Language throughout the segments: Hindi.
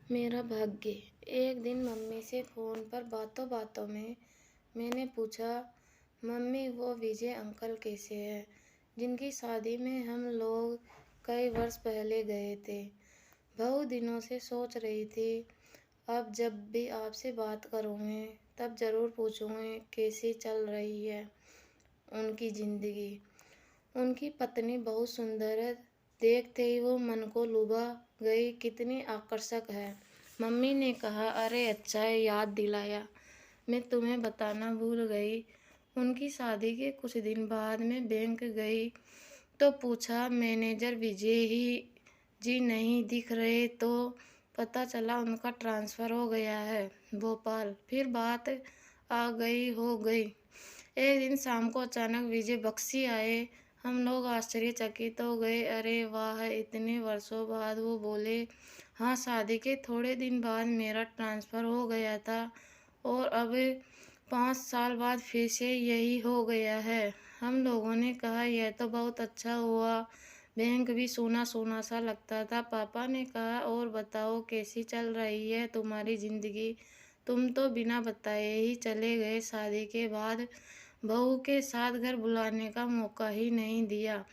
मेरा भाग्य। एक दिन मम्मी से फ़ोन पर बातों बातों में मैंने पूछा, मम्मी वो विजय अंकल कैसे हैं जिनकी शादी में हम लोग कई वर्ष पहले गए थे। बहुत दिनों से सोच रही थी, अब जब भी आपसे बात करूँगी तब ज़रूर पूछूँगी कैसी चल रही है उनकी ज़िंदगी। उनकी पत्नी बहुत सुंदर है, देखते ही वो मन को लुभा गई, कितनी आकर्षक है। मम्मी ने कहा, अरे अच्छा है याद दिलाया, मैं तुम्हें बताना भूल गई। उनकी शादी के कुछ दिन बाद मैं बैंक गई तो पूछा, मैनेजर विजय ही जी नहीं दिख रहे, तो पता चला उनका ट्रांसफ़र हो गया है भोपाल। फिर बात आ गई हो गई। एक दिन शाम को अचानक विजय बख्शी आए। हम लोग आश्चर्यचकित हो गए। अरे वाह, इतने वर्षों बाद। वो बोले, हाँ शादी के थोड़े दिन बाद मेरा ट्रांसफ़र हो गया था और अब 5 साल बाद फिर से यही हो गया है। हम लोगों ने कहा, यह तो बहुत अच्छा हुआ, बैंक भी सूना सूना सा लगता था। पापा ने कहा, और बताओ कैसी चल रही है तुम्हारी ज़िंदगी, तुम तो बिना बताए ही चले गए। शादी के बाद बहू के साथ घर बुलाने का मौका ही नहीं दिया।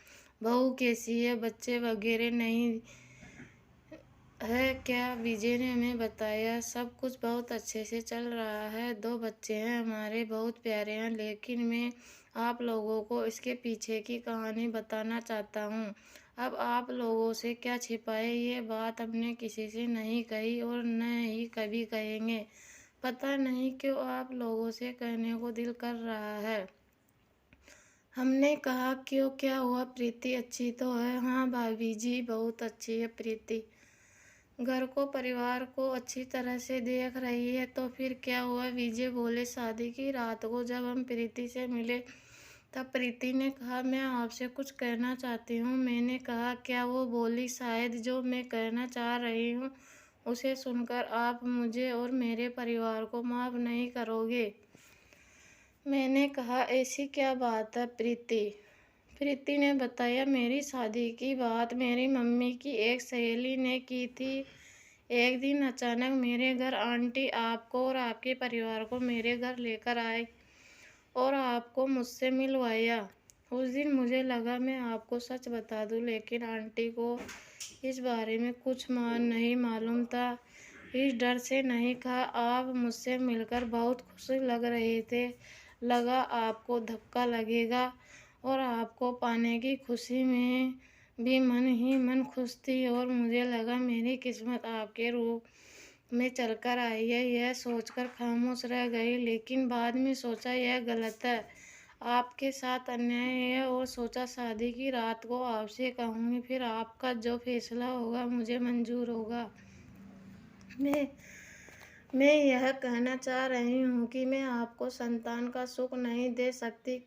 बहू कैसी है, बच्चे वगैरह नहीं है क्या? विजय ने हमें बताया, सब कुछ बहुत अच्छे से चल रहा है। 2 बच्चे हैं हमारे, बहुत प्यारे हैं। लेकिन मैं आप लोगों को इसके पीछे की कहानी बताना चाहता हूँ। अब आप लोगों से क्या छिपाए, ये बात हमने किसी से नहीं कही और न ही कभी कहेंगे। पता नहीं क्यों आप लोगों से कहने को दिल कर रहा है। हमने कहा, क्यों, क्या हुआ? प्रीति अच्छी तो है? हाँ भाभी जी, बहुत अच्छी है प्रीति, घर को परिवार को अच्छी तरह से देख रही है। तो फिर क्या हुआ? विजय बोले। शादी की रात को जब हम प्रीति से मिले तब प्रीति ने कहा, मैं आपसे कुछ कहना चाहती हूँ। मैंने कहा, क्या? वो बोली, शायद जो मैं कहना चाह रही हूँ उसे सुनकर आप मुझे और मेरे परिवार को माफ़ नहीं करोगे। मैंने कहा, ऐसी क्या बात है प्रीति? प्रीति ने बताया, मेरी शादी की बात मेरी मम्मी की एक सहेली ने की थी। एक दिन अचानक मेरे घर आंटी आपको और आपके परिवार को मेरे घर लेकर आई और आपको मुझसे मिलवाया। उस दिन मुझे लगा मैं आपको सच बता दूं, लेकिन आंटी को इस बारे में कुछ नहीं मालूम था। इस डर से नहीं कहा। आप मुझसे मिलकर बहुत खुश लग रहे थे, लगा आपको धक्का लगेगा और आपको पाने की खुशी में भी मन ही मन खुश थी और मुझे लगा मेरी किस्मत आपके रूप में चलकर आई है। यह सोचकर खामोश रह गई, लेकिन बाद में सोचा यह गलत है, आपके साथ अन्याय है और सोचा शादी की रात को आपसे कहूँगी, फिर आपका जो फैसला होगा मुझे मंजूर होगा। मैं मैं यह कहना चाह रही हूँ कि मैं आपको संतान का सुख नहीं दे सकती,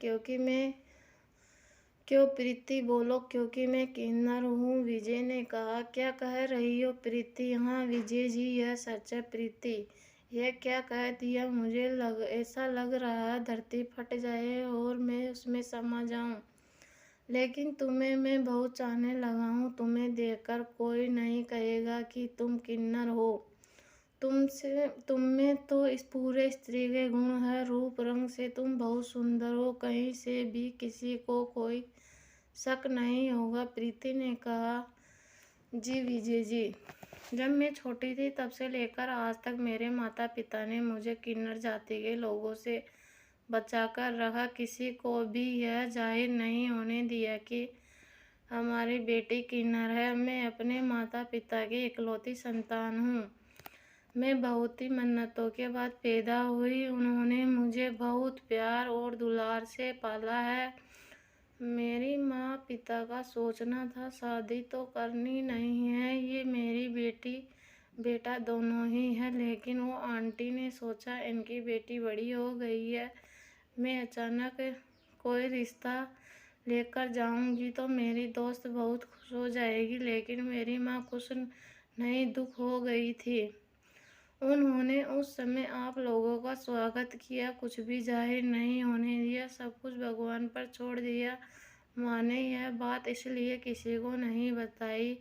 क्यों प्रीति? बोलो, क्योंकि मैं किन्नर हूँ। विजय ने कहा, क्या कह रही हो प्रीति? हाँ विजय जी, यह सच है प्रीति। यह क्या कह दिया? मुझे ऐसा लग रहा है धरती फट जाए और मैं उसमें समा जाऊँ। लेकिन तुम्हें मैं बहुत चाहने लगा हूँ। तुम्हें देखकर कोई नहीं कहेगा कि तुम किन्नर हो। तुम में तो इस पूरे स्त्री के गुण है। रूप रंग से तुम बहुत सुंदर हो, कहीं से भी किसी को कोई शक नहीं होगा। प्रीति ने कहा, जी विजय जी, जब मैं छोटी थी तब से लेकर आज तक मेरे माता पिता ने मुझे किन्नर जाति के लोगों से बचाकर रखा। किसी को भी यह जाहिर नहीं होने दिया कि हमारी बेटी किन्नर है। मैं अपने माता पिता की इकलौती संतान हूँ। मैं बहुत ही मन्नतों के बाद पैदा हुई। उन्होंने मुझे बहुत प्यार और दुलार से पाला है। मेरी माँ पिता का सोचना था शादी तो करनी नहीं है, ये मेरी बेटी बेटा दोनों ही है, लेकिन वो आंटी ने सोचा इनकी बेटी बड़ी हो गई है, मैं अचानक कोई रिश्ता लेकर जाऊंगी तो मेरी दोस्त बहुत खुश हो जाएगी। लेकिन मेरी माँ खुश नहीं, दुख हो गई थी। उन्होंने उस समय आप लोगों का स्वागत किया, कुछ भी जाहिर नहीं होने दिया, सब कुछ भगवान पर छोड़ दिया। माँ ने यह बात इसलिए किसी को नहीं बताई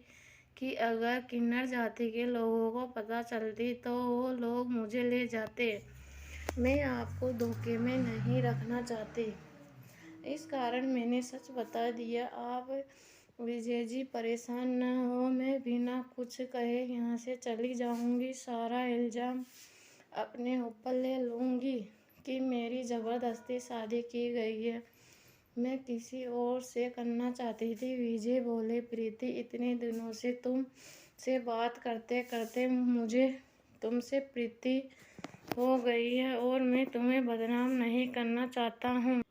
कि अगर किन्नर जाति के लोगों को पता चलती तो वो लोग मुझे ले जाते। मैं आपको धोखे में नहीं रखना चाहती, इस कारण मैंने सच बता दिया। आप विजय जी परेशान न हो, मैं बिना कुछ कहे यहाँ से चली जाऊँगी। सारा इल्ज़ाम अपने ऊपर ले लूँगी कि मेरी ज़बरदस्ती शादी की गई है। मैं किसी और से करना चाहती थी। विजय बोले, प्रीति इतने दिनों से तुम से बात करते करते मुझे तुमसे प्रीति हो गई है और मैं तुम्हें बदनाम नहीं करना चाहता हूँ।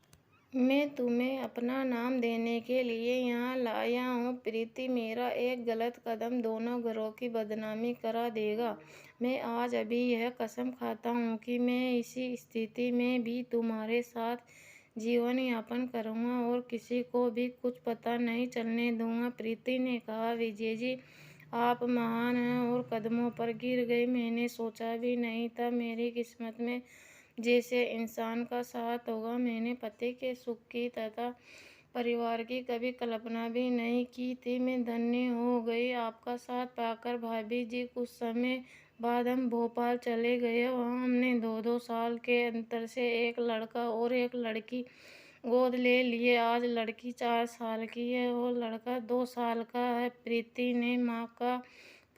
मैं तुम्हें अपना नाम देने के लिए यहाँ लाया हूँ। प्रीति, मेरा एक गलत कदम दोनों घरों की बदनामी करा देगा। मैं आज अभी यह कसम खाता हूँ कि मैं इसी स्थिति में भी तुम्हारे साथ जीवन यापन करूँगा और किसी को भी कुछ पता नहीं चलने दूँगा। प्रीति ने कहा, विजय जी आप महान हैं और कदमों पर गिर गई। मैंने सोचा भी नहीं था मेरी किस्मत में जैसे इंसान का साथ होगा। मैंने पति के सुख की तथा परिवार की कभी कल्पना भी नहीं की थी। मैं धन्य हो गई आपका साथ पाकर। भाभी जी, कुछ समय बाद हम भोपाल चले गए। वहाँ हमने 2-2 साल के अंतर से एक लड़का और एक लड़की गोद ले लिए। आज लड़की 4 साल की है और लड़का 2 साल का है। प्रीति ने माँ का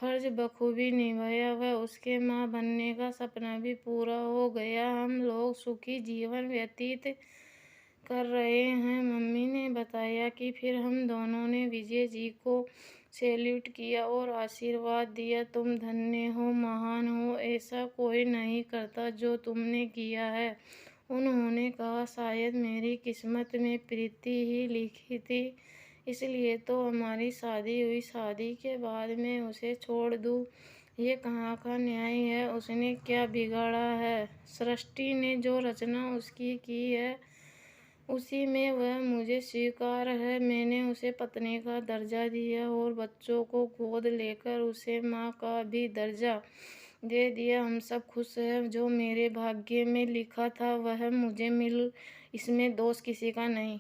फर्ज बखूबी निभाया। वह उसके माँ बनने का सपना भी पूरा हो गया। हम लोग सुखी जीवन व्यतीत कर रहे हैं। मम्मी ने बताया कि फिर हम दोनों ने विजय जी को सैल्यूट किया और आशीर्वाद दिया। तुम धन्य हो, महान हो, ऐसा कोई नहीं करता जो तुमने किया है। उन्होंने कहा, शायद मेरी किस्मत में प्रीति ही लिखी थी, इसलिए तो हमारी शादी हुई। शादी के बाद मैं उसे छोड़ दूँ, ये कहाँ का न्याय है? उसने क्या बिगाड़ा है? सृष्टि ने जो रचना उसकी की है उसी में वह मुझे स्वीकार है। मैंने उसे पत्नी का दर्जा दिया और बच्चों को गोद लेकर उसे माँ का भी दर्जा दे दिया। हम सब खुश हैं। जो मेरे भाग्य में लिखा था वह मुझे मिल, इसमें दोष किसी का नहीं।